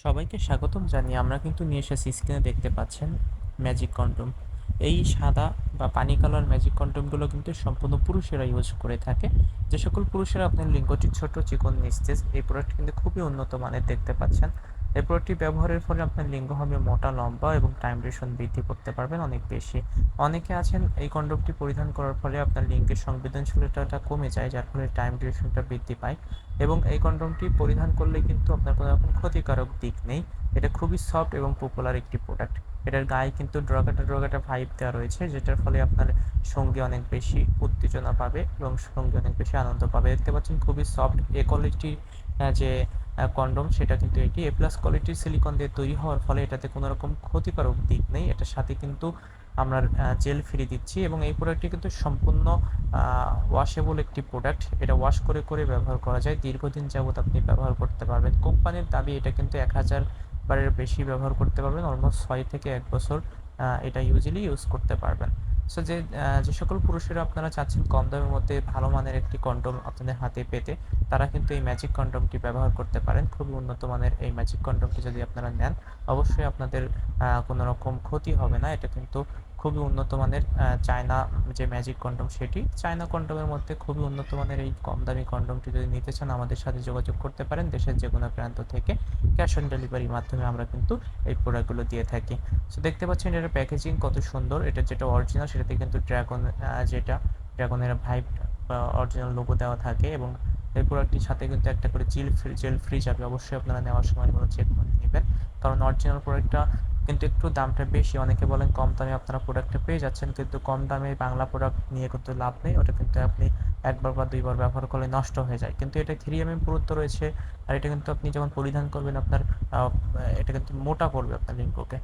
সবাইকে স্বাগতম জানিয়ে আমরা কিন্তু নিয়ে এসেছি, স্ক্রিনে দেখতে পাচ্ছেন ম্যাজিক কন্ডোম। এই সাদা বা পানি কালার ম্যাজিক কন্ডোমগুলো কিন্তু সম্পূর্ণ পুরুষেরা ইউজ করে থাকে। যে সকল পুরুষেরা আপনার লিঙ্গটি ছোট, চিকন, নিস্তেজ, এই প্রোডাক্ট কিন্তু খুবই উন্নত মানের দেখতে পাচ্ছেন। এই প্রোডাক্টটি ব্যবহারের ফলে আপনার লিঙ্গ হবে মোটা, লম্বা এবং টাইম ডিউরেশন বৃদ্ধি করতে পারবেন অনেক বেশি। অনেকে আছেন এই কন্ডোমটি পরিধান করার ফলে আপনার লিঙ্গের সংবেদনশীলতাটা কমে যায়, যার ফলে টাইম ডিউরেশনটা বৃদ্ধি পায়। এবং এই কন্ডোমটি পরিধান করলে কিন্তু আপনার কোনো রকম ক্ষতিকারক দিক নেই। এটা খুবই সফট এবং পপুলার একটি প্রোডাক্ট। এটার গায়ে কিন্তু ড্রগাটা ড্রগাটা ভাইব দেওয়া রয়েছে, যেটার ফলে আপনার সঙ্গী অনেক বেশি উত্তেজনা পাবে এবং সঙ্গী অনেক বেশি আনন্দ পাবে। দেখতে পাচ্ছেন খুবই সফট এ কোয়ালিটির যে কন্ডোম, সেটা কিন্তু এটি এ প্লাস কোয়ালিটির সিলিকন দিয়ে তৈরি হওয়ার ফলে এটাতে কোনো রকম ক্ষতিকারক দিক নেই। এটার সাথে কিন্তু আমরা জেল ফ্রি দিচ্ছি এবং এই প্রোডাক্টটি কিন্তু সম্পূর্ণ ওয়াশেবল একটি প্রোডাক্ট। এটা ওয়াশ করে করে ব্যবহার করা যায়, দীর্ঘদিন যাবত আপনি ব্যবহার করতে পারবেন। কোম্পানির দাবি এটা কিন্তু 1000 বারের বেশি ব্যবহার করতে পারবেন, অলমোস্ট 6 থেকে 1 বছর এটা ইউজিলি ইউজ করতে পারবেন। সো যে সকল পুরুষেরা আপনারা চাচ্ছেন কম দামের মধ্যে ভালো মানের একটি কন্ডোম আপনাদের হাতে পেতে, তারা কিন্তু এই ম্যাজিক কন্ডোমটি ব্যবহার করতে পারেন। খুবই উন্নত মানের এই ম্যাজিক কন্ডোমটি যদি আপনারা নেন, অবশ্যই আপনাদের কোনো রকম ক্ষতি হবে না। এটা কিন্তু খুবই উন্নত মানের চায়না যে ম্যাজিক কন্ডোম, সেটি চায়না কন্ডোমের মধ্যে খুবই উন্নত মানের। এই কম দামি কন্ডোমটি যদি নিতে চান, আমাদের সাথে যোগাযোগ করতে পারেন দেশের যে কোনো প্রান্ত থেকে। ক্যাশ অন ডেলিভারির মাধ্যমে আমরা কিন্তু এই প্রোডাক্টগুলো দিয়ে থাকি। সো দেখতে পাচ্ছেন এটার প্যাকেজিং কত সুন্দর। এটা যেটা অরিজিনাল, সেটাতে কিন্তু যেটা ড্রাগনের ভাইব বা অরিজিনাল লোগো দেওয়া থাকে এবং এই প্রোডাক্টটির সাথে কিন্তু একটা করে জেল ফ্রি যাবে। অবশ্যই আপনারা নেওয়ার সময় এগুলো চেক করে নেবেন, কারণ অরিজিনাল প্রোডাক্টটা কিন্তু একটু দামটা বেশি। অনেকে বলেন কম দামে আপনারা প্রোডাক্টটা পেয়ে যাচ্ছেন, কিন্তু কম দামে বাংলা প্রোডাক্ট নিয়ে কিন্তু লাভ নেই। ওটা কিন্তু আপনি একবার বা দুইবার ব্যবহার করলে নষ্ট হয়ে যায়। কিন্তু এটা 3mm পুরুত্ব রয়েছে, আর এটা কিন্তু আপনি যখন পরিধান করবেন আপনার এটা কিন্তু মোটা করবে আপনার লিঙ্গকে।